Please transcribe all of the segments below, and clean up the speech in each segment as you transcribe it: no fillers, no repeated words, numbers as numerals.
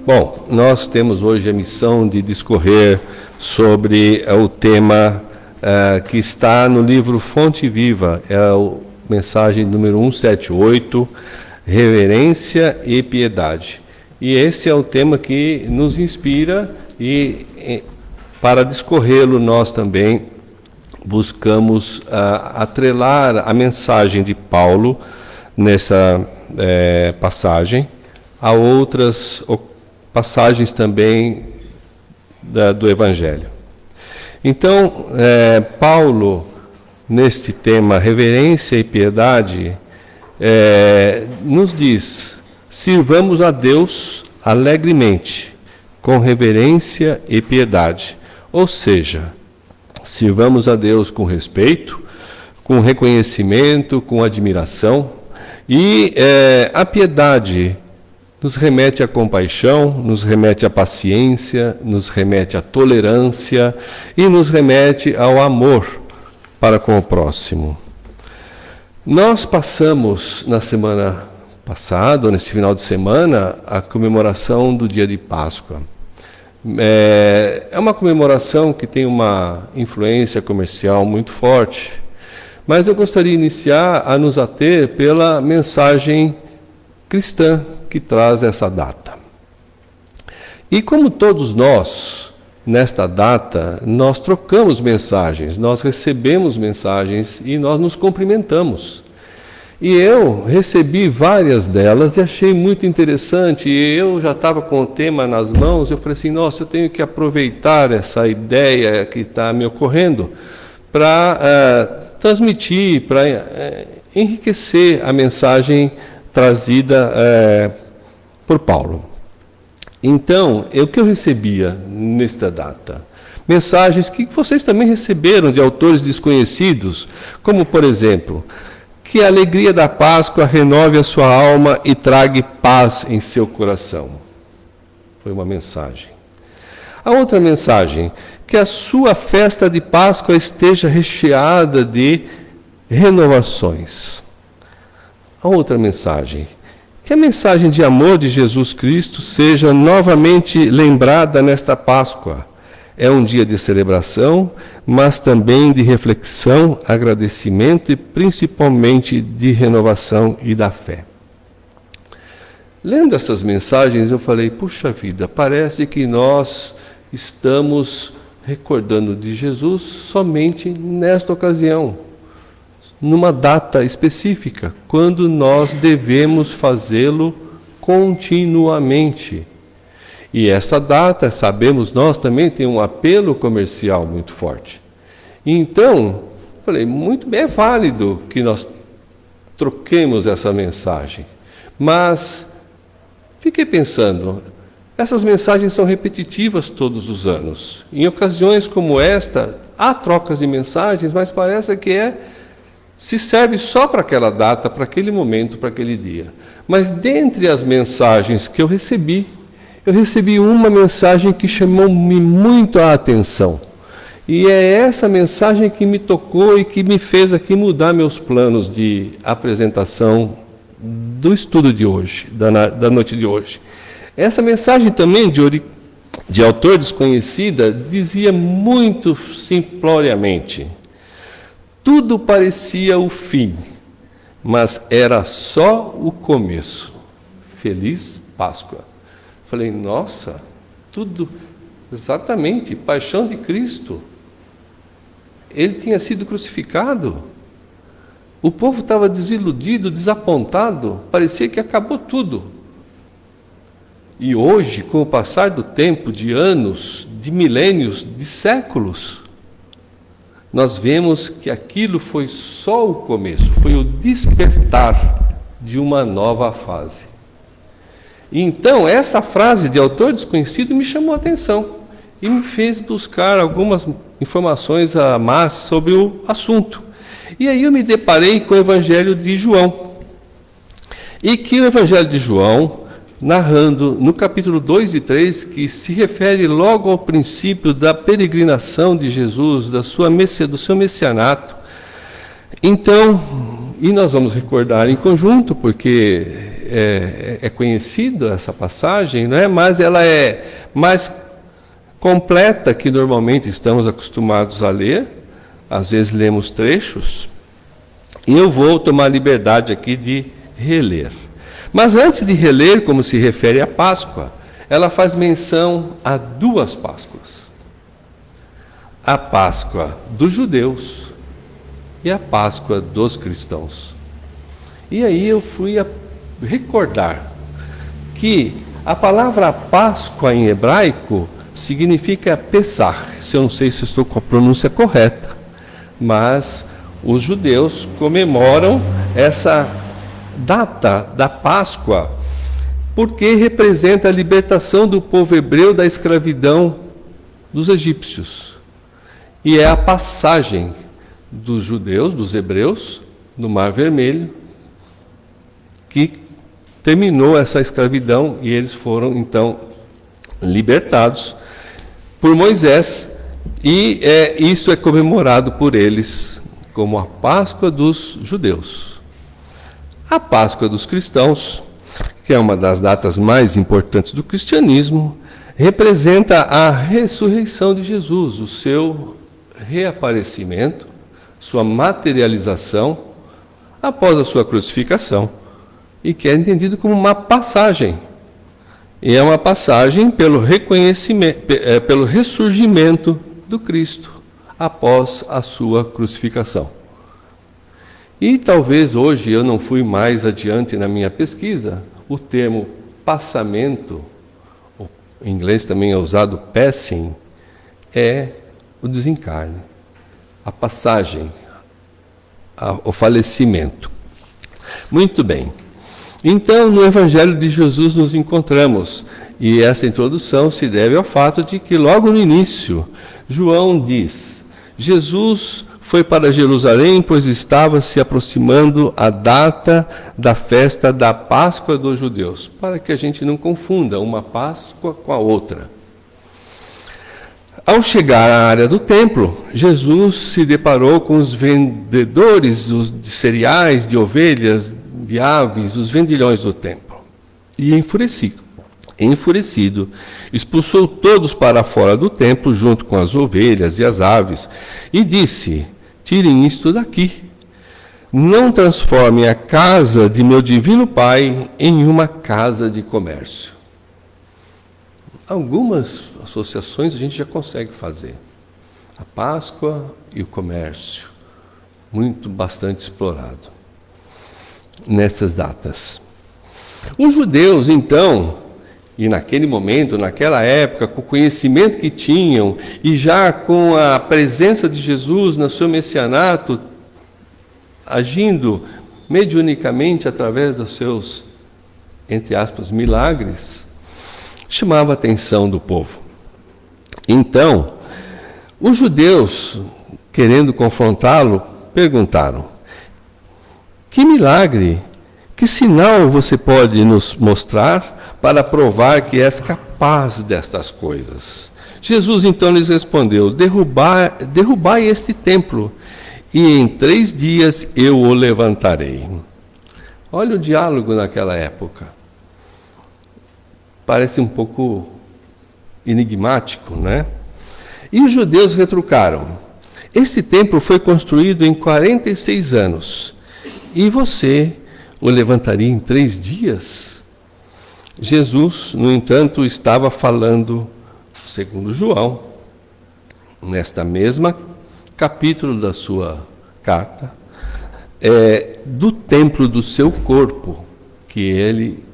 Bom, nós temos hoje a missão de discorrer sobre o tema que está no livro Fonte Viva, é a mensagem número 178, Reverência e Piedade. E esse é o tema que nos inspira e para discorrê-lo nós também buscamos atrelar a mensagem de Paulo nessa passagem a outras passagens também do Evangelho. Então, Paulo, neste tema, reverência e piedade, nos diz: sirvamos a Deus alegremente, com reverência e piedade. Ou seja, sirvamos a Deus com respeito, com reconhecimento, com admiração. E a piedade nos remete à compaixão, nos remete à paciência, nos remete à tolerância e nos remete ao amor para com o próximo. Nós passamos na semana passada, nesse final de semana, a comemoração do dia de Páscoa. É uma comemoração que tem uma influência comercial muito forte, mas eu gostaria de iniciar a nos ater pela mensagem cristã que traz essa data. E como todos nós, nesta data, nós trocamos mensagens, nós recebemos mensagens e nós nos cumprimentamos. E eu recebi várias delas e achei muito interessante. E eu já estava com o tema nas mãos, eu falei assim, nossa, eu tenho que aproveitar essa ideia que está me ocorrendo para transmitir, para enriquecer a mensagem trazida por Paulo. Então, o que eu recebia nesta data? Mensagens que vocês também receberam de autores desconhecidos, como, por exemplo, que a alegria da Páscoa renove a sua alma e traga paz em seu coração. Foi uma mensagem. A outra mensagem, que a sua festa de Páscoa esteja recheada de renovações. A outra mensagem, que a mensagem de amor de Jesus Cristo seja novamente lembrada nesta Páscoa. É um dia de celebração, mas também de reflexão, agradecimento e principalmente de renovação e da fé. Lendo essas mensagens, eu falei, puxa vida, parece que nós estamos recordando de Jesus somente nesta ocasião, numa data específica, quando nós devemos fazê-lo continuamente. E essa data, sabemos nós, também tem um apelo comercial muito forte. Então, falei, muito bem, é válido que nós troquemos essa mensagem. Mas fiquei pensando, essas mensagens são repetitivas todos os anos. Em ocasiões como esta, há trocas de mensagens, mas parece que se serve só para aquela data, para aquele momento, para aquele dia. Mas dentre as mensagens que eu recebi uma mensagem que chamou-me muito a atenção. E é essa mensagem que me tocou e que me fez aqui mudar meus planos de apresentação do estudo de hoje, da noite de hoje. Essa mensagem também de autor desconhecida dizia muito simploriamente: tudo parecia o fim, mas era só o começo. Feliz Páscoa. Falei, nossa, tudo, exatamente, paixão de Cristo. Ele tinha sido crucificado. O povo estava desiludido, desapontado, parecia que acabou tudo. E hoje, com o passar do tempo, de anos, de milênios, de séculos, nós vemos que aquilo foi só o começo, foi o despertar de uma nova fase. Então, essa frase de autor desconhecido me chamou a atenção e me fez buscar algumas informações a mais sobre o assunto. E aí eu me deparei com o Evangelho de João. E que o Evangelho de João, narrando no capítulo 2 e 3, que se refere logo ao princípio da peregrinação de Jesus, do seu messianato. Então, e nós vamos recordar em conjunto, porque é conhecida essa passagem, não é? Mas ela é mais completa que normalmente estamos acostumados a ler. Às vezes lemos trechos. E eu vou tomar a liberdade aqui de reler. Mas antes de reler, como se refere à Páscoa, ela faz menção a duas Páscoas. A Páscoa dos judeus e a Páscoa dos cristãos. E aí eu fui a recordar que a palavra Páscoa em hebraico significa Pessach. Eu não sei se estou com a pronúncia correta, mas os judeus comemoram essa data da Páscoa porque representa a libertação do povo hebreu da escravidão dos egípcios. E é a passagem dos judeus, dos hebreus, no Mar Vermelho, que terminou essa escravidão e eles foram, então, libertados por Moisés. E isso é comemorado por eles como a Páscoa dos judeus. A Páscoa dos cristãos, que é uma das datas mais importantes do cristianismo, representa a ressurreição de Jesus, o seu reaparecimento, sua materialização após a sua crucificação, e que é entendido como uma passagem. E é uma passagem pelo reconhecimento, pelo ressurgimento do Cristo após a sua crucificação. E talvez hoje eu não fui mais adiante na minha pesquisa, o termo passamento, em inglês também é usado passing, é o desencarne, a passagem, o falecimento. Muito bem. Então, no Evangelho de Jesus nos encontramos, e essa introdução se deve ao fato de que logo no início, João diz: Jesus foi para Jerusalém, pois estava se aproximando a data da festa da Páscoa dos judeus, para que a gente não confunda uma Páscoa com a outra. Ao chegar à área do templo, Jesus se deparou com os vendedores de cereais, de ovelhas, de aves, os vendilhões do templo. E enfurecido, expulsou todos para fora do templo, junto com as ovelhas e as aves, e disse: tirem isto daqui. Não transformem a casa de meu divino Pai em uma casa de comércio. Algumas associações a gente já consegue fazer. A Páscoa e o comércio, bastante explorado nessas datas. Os judeus, então, e naquele momento, naquela época, com o conhecimento que tinham, e já com a presença de Jesus no seu messianato, agindo mediunicamente através dos seus, entre aspas, milagres, chamava a atenção do povo. Então, os judeus, querendo confrontá-lo, perguntaram: que milagre, que sinal você pode nos mostrar para provar que és capaz destas coisas? Jesus então lhes respondeu: derrubai este templo, e em 3 dias eu o levantarei. Olha o diálogo naquela época. Parece um pouco enigmático, né? E os judeus retrucaram: este templo foi construído em 46 anos, e você o levantaria em 3 dias? Jesus, no entanto, estava falando, segundo João, nesta mesma capítulo da sua carta, do templo do seu corpo, que ele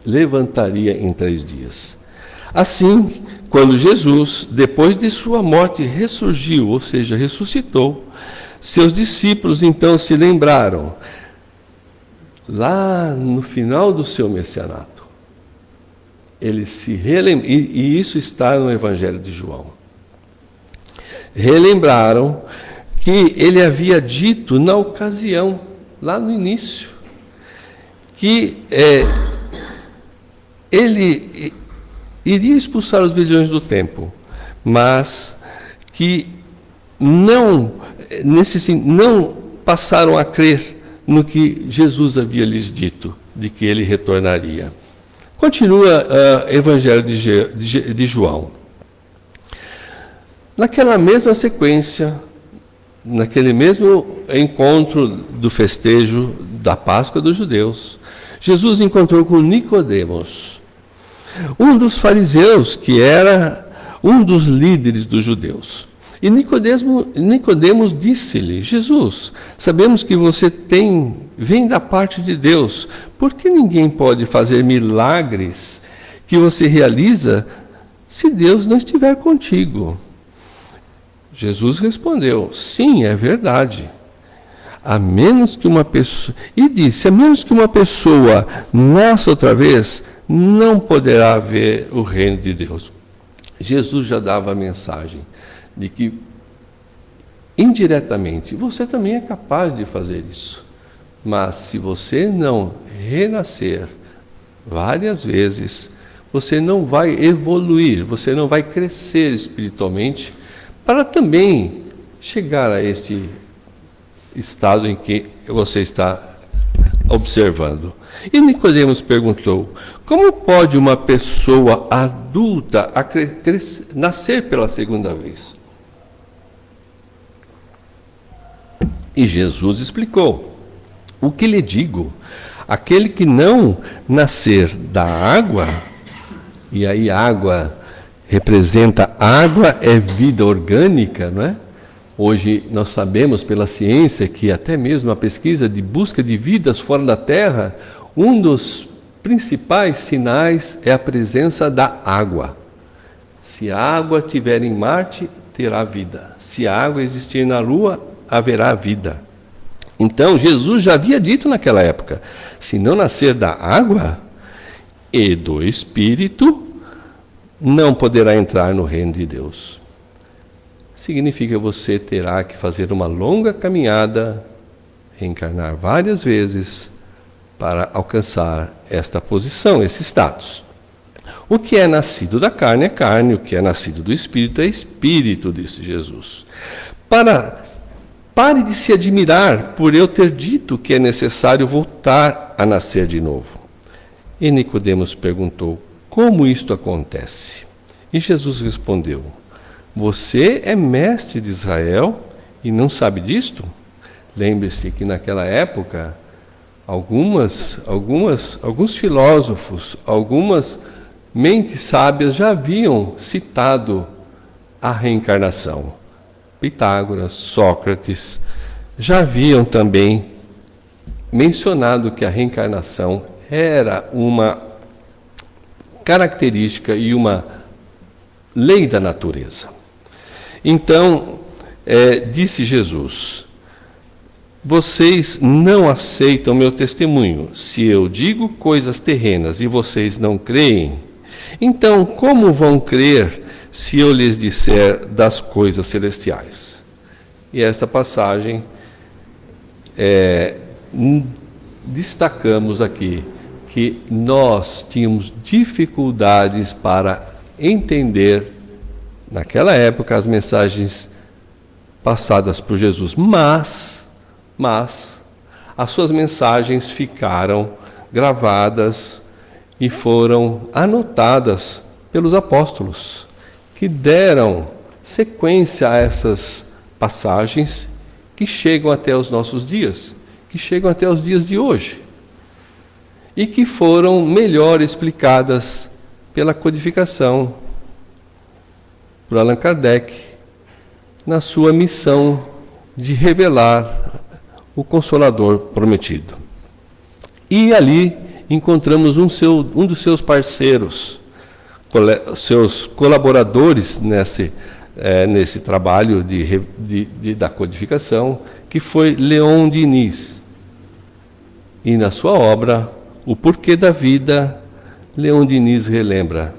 levantaria em 3 dias. Assim, quando Jesus, depois de sua morte, ressurgiu, ou seja, ressuscitou, seus discípulos então se lembraram, lá no final do seu messianato, eles se relembraram, e isso está no Evangelho de João, relembraram que ele havia dito na ocasião, lá no início, que ele iria expulsar os vendilhões do templo, mas que não passaram a crer no que Jesus havia lhes dito, de que ele retornaria. Continua Evangelho de João. Naquela mesma sequência, naquele mesmo encontro do festejo da Páscoa dos judeus, Jesus encontrou com Nicodemos, um dos fariseus, que era um dos líderes dos judeus. E Nicodemos disse-lhe: Jesus, sabemos que você vem da parte de Deus. Por que ninguém pode fazer milagres que você realiza se Deus não estiver contigo? Jesus respondeu: sim, é verdade. A menos que uma pessoa nasça outra vez, não poderá ver o reino de Deus. Jesus já dava a mensagem de que, indiretamente, você também é capaz de fazer isso. Mas se você não renascer várias vezes, você não vai evoluir, você não vai crescer espiritualmente para também chegar a este estado em que você está observando. E Nicodemos perguntou: como pode uma pessoa adulta nascer pela segunda vez? E Jesus explicou: o que lhe digo, aquele que não nascer da água, e aí água representa, água é vida orgânica, não é? Hoje nós sabemos pela ciência que até mesmo a pesquisa de busca de vidas fora da Terra, um dos principais sinais é a presença da água. Se a água estiver em Marte, terá vida. Se a água existir na Lua, haverá vida. Então Jesus já havia dito naquela época: se não nascer da água e do Espírito, não poderá entrar no reino de Deus. Significa que você terá que fazer uma longa caminhada, reencarnar várias vezes, para alcançar esta posição, esse status. O que é nascido da carne é carne, o que é nascido do Espírito é Espírito, disse Jesus. Pare de se admirar por eu ter dito que é necessário voltar a nascer de novo. E Nicodemos perguntou: como isto acontece? E Jesus respondeu: você é mestre de Israel e não sabe disto? Lembre-se que naquela época, alguns filósofos, algumas mentes sábias já haviam citado a reencarnação. Pitágoras, Sócrates, já haviam também mencionado que a reencarnação era uma característica e uma lei da natureza. Então, disse Jesus: vocês não aceitam meu testemunho. Se eu digo coisas terrenas e vocês não creem, então como vão crer se eu lhes disser das coisas celestiais? E essa passagem destacamos aqui que nós tínhamos dificuldades para entender naquela época as mensagens passadas por Jesus, mas as suas mensagens ficaram gravadas e foram anotadas pelos apóstolos, que deram sequência a essas passagens que chegam até os nossos dias, que chegam até os dias de hoje, e que foram melhor explicadas pela codificação por Allan Kardec, na sua missão de revelar o Consolador prometido. E ali encontramos um dos seus parceiros, seus colaboradores nesse trabalho da codificação, que foi Leon Diniz. E na sua obra, O Porquê da Vida, Leon Diniz relembra: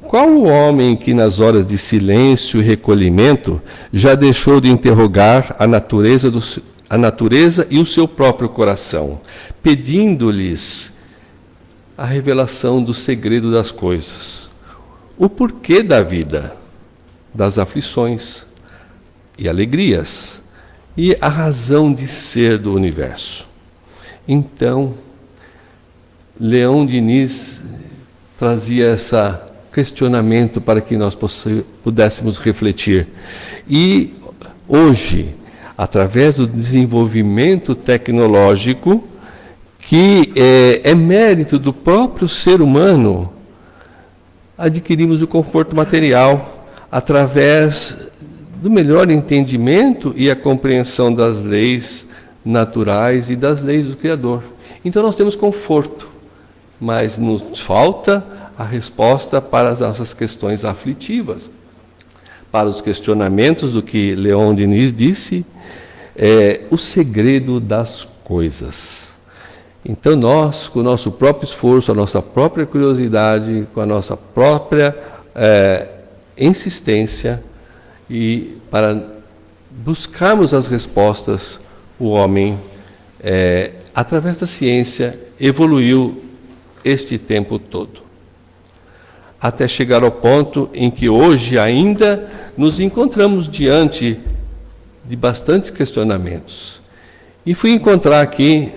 qual o homem que nas horas de silêncio e recolhimento já deixou de interrogar a natureza e o seu próprio coração, pedindo-lhes a revelação do segredo das coisas, o porquê da vida, das aflições e alegrias, e a razão de ser do universo? Então, Leão Diniz trazia esse questionamento para que nós pudéssemos refletir. E hoje, através do desenvolvimento tecnológico, que é mérito do próprio ser humano, adquirimos o conforto material através do melhor entendimento e a compreensão das leis naturais e das leis do Criador. Então nós temos conforto, mas nos falta a resposta para as nossas questões aflitivas, para os questionamentos do que Leon Denis disse, o segredo das coisas. Então nós, com o nosso próprio esforço, a nossa própria curiosidade, com a nossa própria insistência, e para buscarmos as respostas, o homem, através da ciência, evoluiu este tempo todo. Até chegar ao ponto em que hoje ainda nos encontramos diante de bastantes questionamentos. E fui encontrar aqui,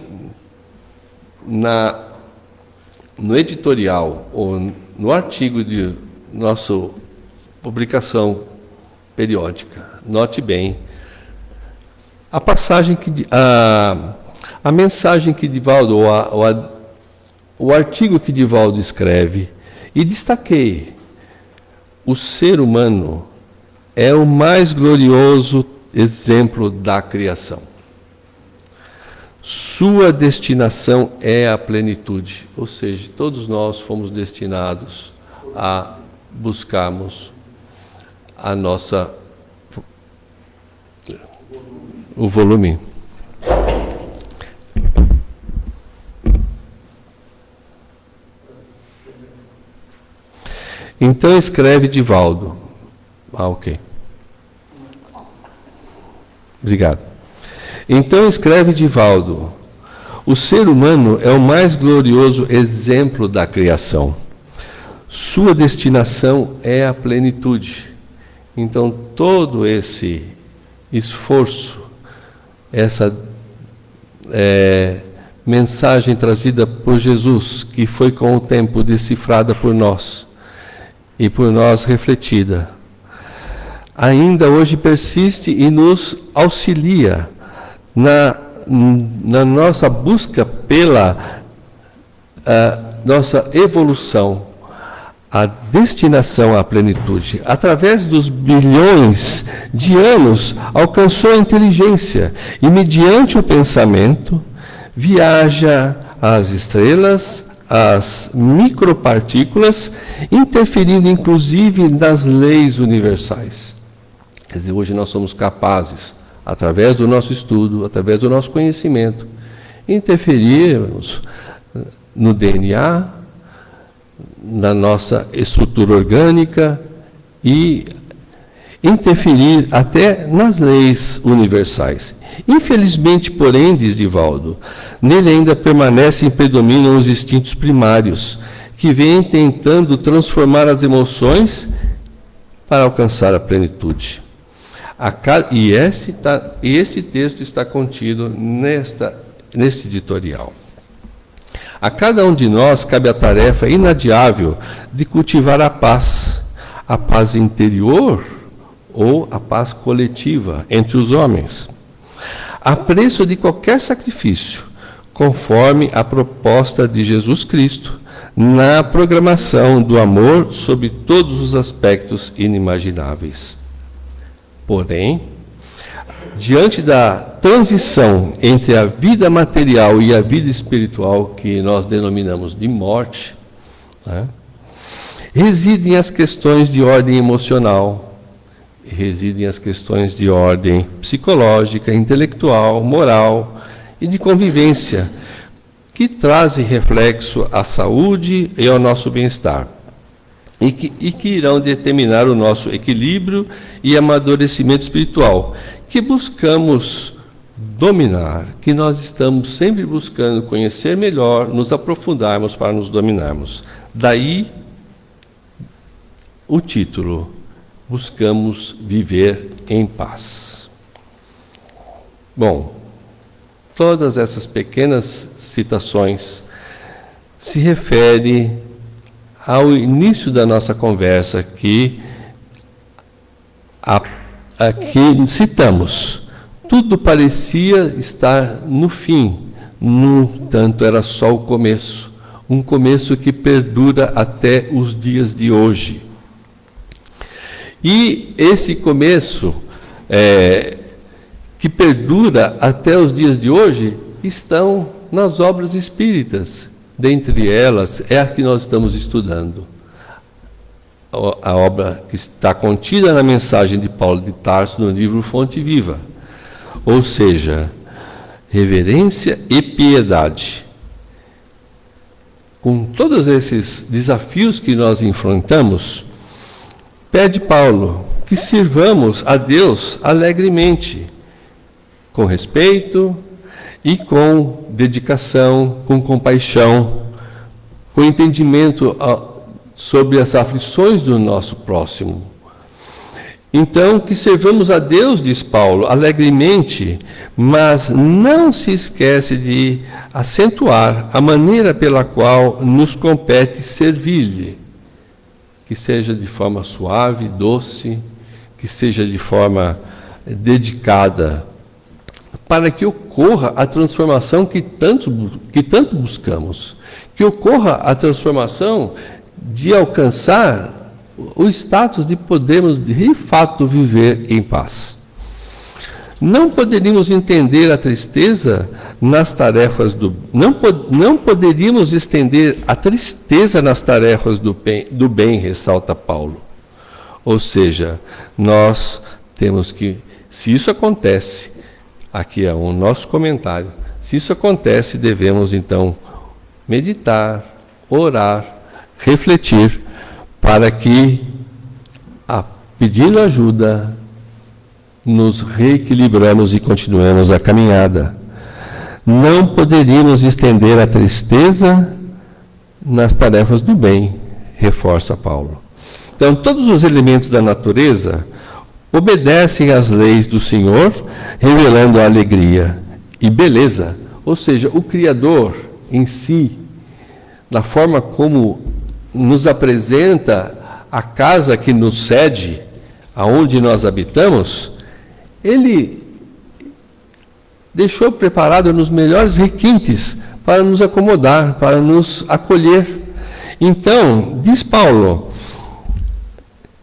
no editorial, ou no artigo de nossa publicação periódica, note bem, a passagem a mensagem que Divaldo, o artigo que Divaldo escreve, e destaquei: o ser humano é o mais glorioso exemplo da criação. Sua destinação é a plenitude, ou seja, todos nós fomos destinados a buscarmos o volume. Então escreve Divaldo. Ok. Obrigado. Então escreve Divaldo: o ser humano é o mais glorioso exemplo da criação. Sua destinação é a plenitude. Então todo esse esforço, essa mensagem trazida por Jesus, que foi com o tempo decifrada por nós, e por nós refletida, ainda hoje persiste e nos auxilia na nossa busca pela nossa evolução, a destinação à plenitude. Através dos bilhões de anos, alcançou a inteligência e, mediante o pensamento, viaja às estrelas, as micropartículas, interferindo inclusive nas leis universais. Quer dizer, hoje nós somos capazes, através do nosso estudo, através do nosso conhecimento, interferirmos no DNA, na nossa estrutura orgânica e interferir até nas leis universais. Infelizmente, porém, diz Divaldo, nele ainda permanecem e predominam os instintos primários, que vêm tentando transformar as emoções para alcançar a plenitude. E este texto está contido neste editorial. A cada um de nós cabe a tarefa inadiável de cultivar a paz interior ou a paz coletiva entre os homens, a preço de qualquer sacrifício, conforme a proposta de Jesus Cristo na programação do amor sob todos os aspectos inimagináveis. Porém, diante da transição entre a vida material e a vida espiritual, que nós denominamos de morte, residem as questões de ordem emocional, residem as questões de ordem psicológica, intelectual, moral e de convivência, que trazem reflexo à saúde e ao nosso bem-estar, e que irão determinar o nosso equilíbrio e amadurecimento espiritual, que buscamos dominar, que nós estamos sempre buscando conhecer melhor, nos aprofundarmos para nos dominarmos. Daí o título: buscamos viver em paz. Bom, todas essas pequenas citações se refere ao início da nossa conversa, que aqui citamos: tudo parecia estar no fim, no entanto era só o começo, um começo que perdura até os dias de hoje. E esse começo que perdura até os dias de hoje estão nas obras espíritas. Dentre elas é a que nós estamos estudando, a obra que está contida na mensagem de Paulo de Tarso no livro Fonte Viva, ou seja, reverência e piedade. Com todos esses desafios que nós enfrentamos, pede Paulo que sirvamos a Deus alegremente, com respeito e com dedicação, com compaixão, com entendimento sobre as aflições do nosso próximo. Então, que servamos a Deus, diz Paulo, alegremente, mas não se esquece de acentuar a maneira pela qual nos compete servir-lhe, que seja de forma suave, doce, que seja de forma dedicada, para que ocorra a transformação que tanto buscamos, que ocorra a transformação de alcançar o status de podermos de fato viver em paz. Não poderíamos entender a tristeza nas tarefas não poderíamos estender a tristeza nas tarefas do bem, ressalta Paulo. Ou seja, nós temos que, se isso acontece, aqui é o nosso comentário, se isso acontece, devemos então meditar, orar, refletir, para que, pedindo ajuda, nos reequilibramos e continuemos a caminhada. Não poderíamos estender a tristeza nas tarefas do bem, reforça Paulo. Então, todos os elementos da natureza obedecem às leis do Senhor, revelando a alegria e beleza, ou seja, o Criador em si, na forma como nos apresenta a casa que nos cede, aonde nós habitamos, Ele deixou preparado nos melhores requintes para nos acomodar, para nos acolher. Então, diz Paulo,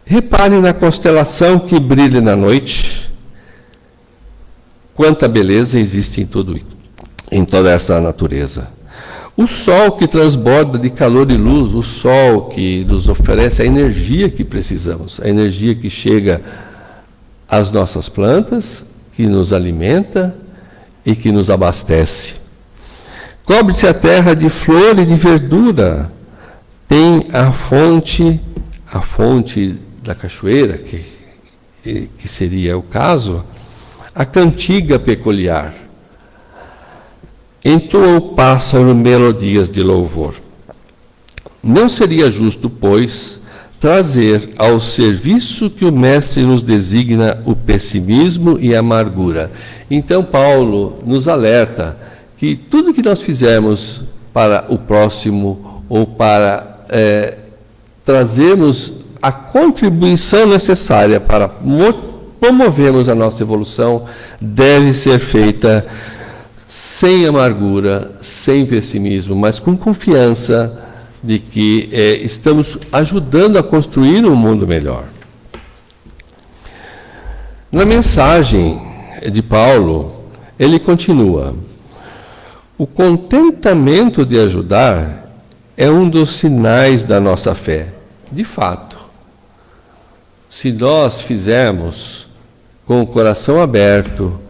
repare na constelação que brilha na noite, quanta beleza existe em toda essa natureza. O sol que transborda de calor e luz, o sol que nos oferece a energia que precisamos, a energia que chega às nossas plantas, que nos alimenta e que nos abastece. Cobre-se a terra de flor e de verdura. Tem a fonte da cachoeira, que seria o caso, a cantiga peculiar. Entoa o pássaro melodias de louvor. Não seria justo, pois, trazer ao serviço que o Mestre nos designa o pessimismo e a amargura. Então, Paulo nos alerta que tudo que nós fizermos para o próximo ou para trazermos a contribuição necessária para promovermos a nossa evolução deve ser feita sem amargura, sem pessimismo, mas com confiança de que estamos ajudando a construir um mundo melhor. Na mensagem de Paulo, ele continua: o contentamento de ajudar é um dos sinais da nossa fé. De fato, se nós fizermos com o coração aberto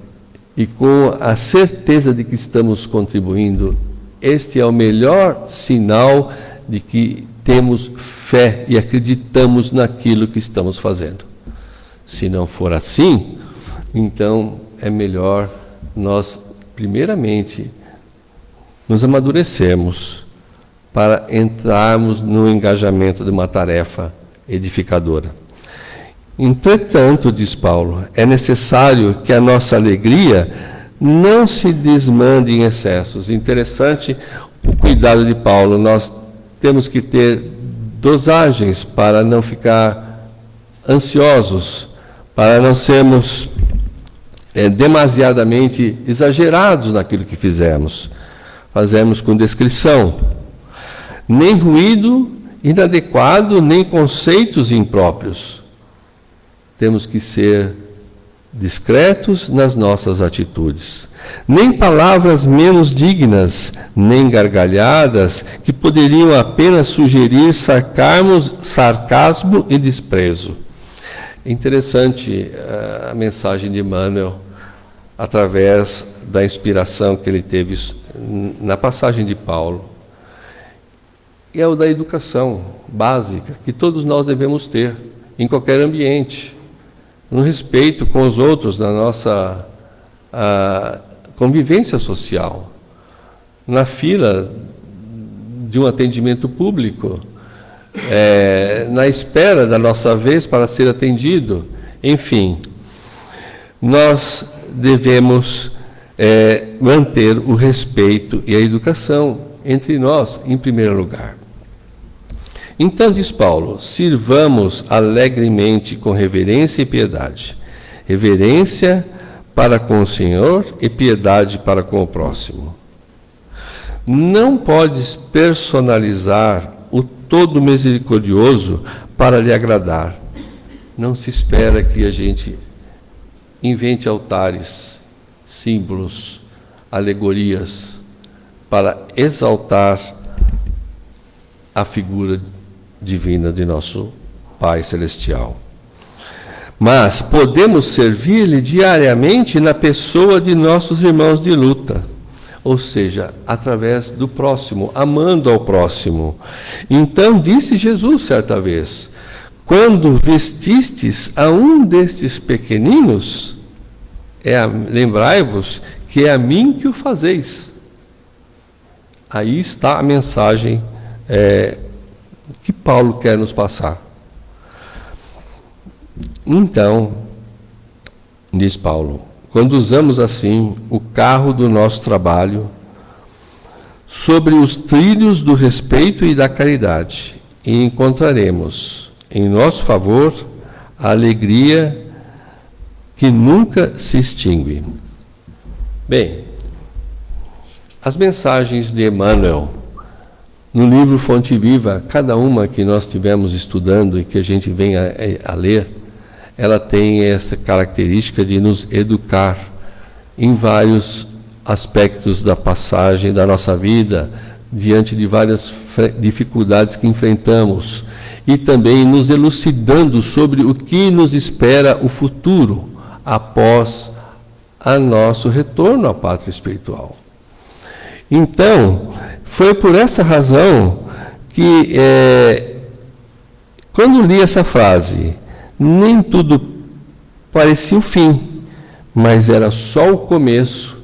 e com a certeza de que estamos contribuindo, este é o melhor sinal de que temos fé e acreditamos naquilo que estamos fazendo. Se não for assim, então é melhor nós, primeiramente, nos amadurecermos para entrarmos no engajamento de uma tarefa edificadora. Entretanto, diz Paulo, é necessário que a nossa alegria não se desmande em excessos. Interessante o cuidado de Paulo. Nós temos que ter dosagens para não ficar ansiosos, para não sermos demasiadamente exagerados naquilo que fizemos. Fazemos com discrição. Nem ruído inadequado, nem conceitos impróprios. Temos que ser discretos nas nossas atitudes. Nem palavras menos dignas, nem gargalhadas que poderiam apenas sugerir sarcasmo e desprezo. É interessante a mensagem de Emmanuel, através da inspiração que ele teve na passagem de Paulo. E é o da educação básica, que todos nós devemos ter, em qualquer ambiente, no respeito com os outros, na nossa convivência social, na fila de um atendimento público, na espera da nossa vez para ser atendido, enfim, nós devemos manter o respeito e a educação entre nós, em primeiro lugar. Então, diz Paulo, sirvamos alegremente com reverência e piedade. Reverência para com o Senhor e piedade para com o próximo. Não podes personalizar o todo misericordioso para lhe agradar. Não se espera que a gente invente altares, símbolos, alegorias para exaltar a figura divina de nosso Pai Celestial. Mas podemos servir-lhe diariamente na pessoa de nossos irmãos de luta, ou seja, através do próximo, amando ao próximo. Então disse Jesus certa vez, quando vestistes a um destes pequeninos, lembrai-vos que é a mim que o fazeis. Aí está a mensagem que Paulo quer nos passar. Então, diz Paulo, conduzamos assim o carro do nosso trabalho sobre os trilhos do respeito e da caridade, e encontraremos em nosso favor a alegria que nunca se extingue. Bem, as mensagens de Emmanuel no livro Fonte Viva, cada uma que nós estivemos estudando e que a gente vem a ler, ela tem essa característica de nos educar em vários aspectos da passagem da nossa vida, diante de várias dificuldades que enfrentamos, e também nos elucidando sobre o que nos espera o futuro, após a nosso retorno à pátria espiritual. Então, foi por essa razão que, quando li essa frase, nem tudo parecia o fim, mas era só o começo.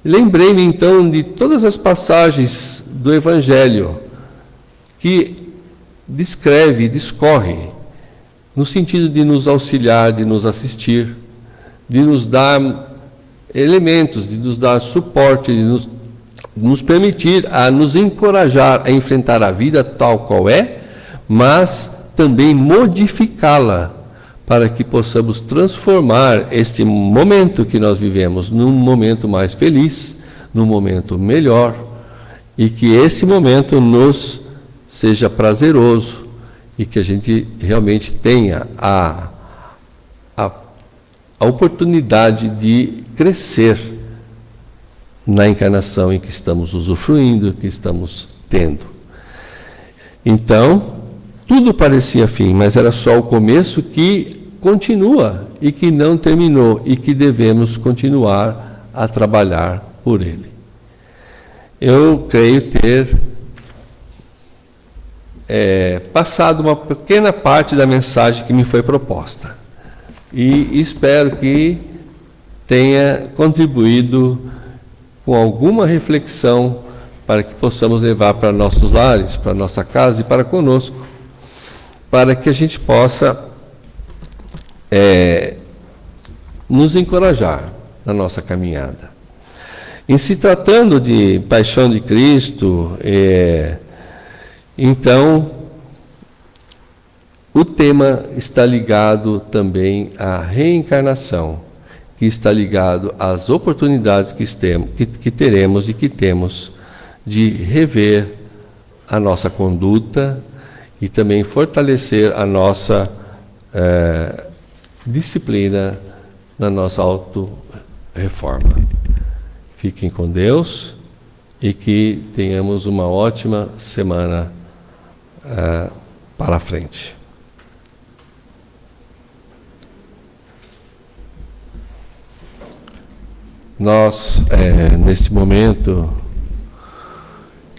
Lembrei-me então de todas as passagens do Evangelho que descreve, discorre, no sentido de nos auxiliar, de nos assistir, de nos dar elementos, de nos dar suporte, de nos permitir, a nos encorajar a enfrentar a vida tal qual é, mas também modificá-la, para que possamos transformar este momento que nós vivemos num momento mais feliz, num momento melhor, e que esse momento nos seja prazeroso e que a gente realmente tenha a oportunidade de crescer na encarnação em que estamos usufruindo, que estamos tendo. Então, tudo parecia fim, mas era só o começo que continua e que não terminou e que devemos continuar a trabalhar por ele. Eu creio ter passado uma pequena parte da mensagem que me foi proposta e espero que tenha contribuído com alguma reflexão para que possamos levar para nossos lares, para nossa casa e para conosco, para que a gente possa nos encorajar na nossa caminhada. Em se tratando de paixão de Cristo, então, o tema está ligado também à reencarnação, que está ligado às oportunidades que teremos e que temos de rever a nossa conduta e também fortalecer a nossa disciplina na nossa auto-reforma. Fiquem com Deus e que tenhamos uma ótima semana para frente. Nós, neste momento,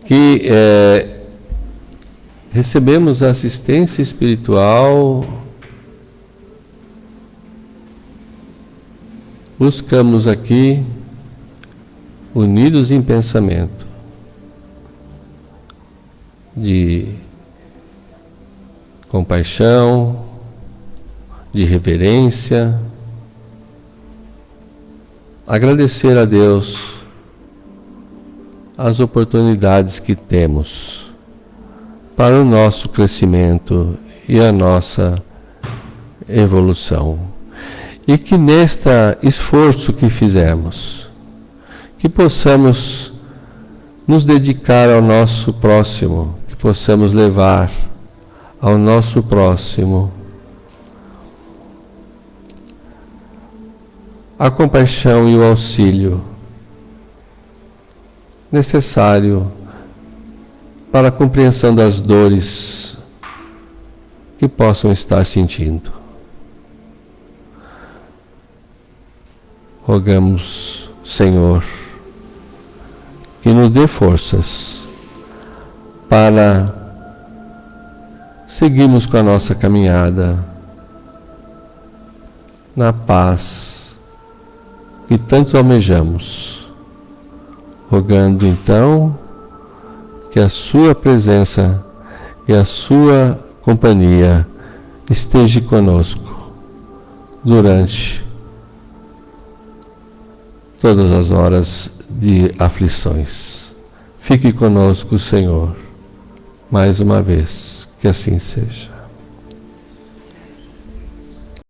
que recebemos a assistência espiritual, buscamos aqui, unidos em pensamento, de compaixão, de reverência, agradecer a Deus as oportunidades que temos para o nosso crescimento e a nossa evolução. E que neste esforço que fizemos, que possamos nos dedicar ao nosso próximo, que possamos levar ao nosso próximo a compaixão e o auxílio necessário para a compreensão das dores que possam estar sentindo. Rogamos, Senhor, que nos dê forças para seguirmos com a nossa caminhada na paz que tanto almejamos, rogando então que a sua presença e a sua companhia esteja conosco durante todas as horas de aflições. Fique conosco, Senhor, mais uma vez, que assim seja.